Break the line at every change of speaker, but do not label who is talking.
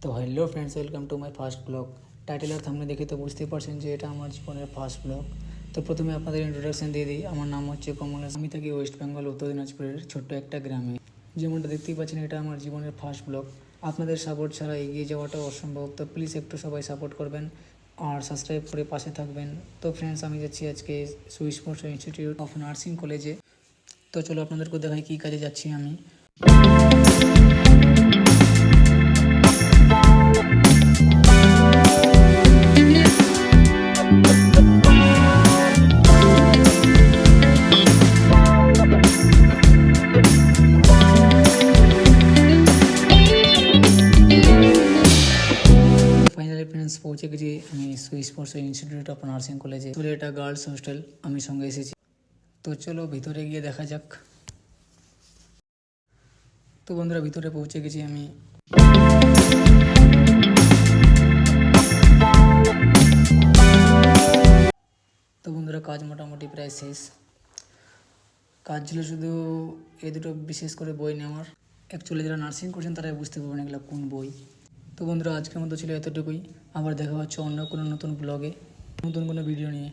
তো hello friends, welcome to my first blog. Title আর thumbnail দেখে তো বুঝতেই পারছেন যে এটা আমার জীবনের ফার্স্ট ব্লগ। তো প্রথমে আপনাদের ইন্ট্রোডাকশন দিয়ে দিই। আমার নাম হচ্ছে কমলেশ। আমি থাকি ওয়েস্ট বেঙ্গল, উত্তর দিনাজপুরের ছোট্ট একটা গ্রামে। যেমনটা দেখতেই পাচ্ছেন, এটা আমার জীবনের ফার্স্ট ব্লগ। আপনাদের সাপোর্ট ছাড়া এগিয়ে যাওয়াটা অসম্ভব। তো প্লিজ একটু সবাই সাপোর্ট করবেন আর সাবস্ক্রাইব করে পাশে থাকবেন। তো ফ্রেন্ডস, আমি যাচ্ছি আজকে Swiss sports institute of nursing কলেজে। তো চলো আপনাদেরকে দেখাই কী কাজে যাচ্ছি আমি। ফাইনালি ফ্রেন্ডস, পৌঁছে গেছি আমি Swiss sports institute of nursing কলেজে। আসলে এটা গার্লস হোস্টেল, আমি সঙ্গে এসেছি। তো চলো ভিতরে গিয়ে দেখা যাক। তো বন্ধুরা, ভিতরে পৌঁছে গেছি আমি। তো বন্ধুরা, কাজ মোটামুটি প্রায় শেষ। কাজ ছিল শুধু এই দুটো বিশেষ করে বই নেওয়ার। অ্যাকচুয়ালি যারা নার্সিং করছেন তারাই বুঝতে পারবেন এগুলো কোন বই। তো বন্ধুরা, আজকের মতো ছিল এতটুকুই। আবার দেখা হচ্ছে অন্য কোনো নতুন ব্লগে, নতুন কোনো ভিডিও নিয়ে।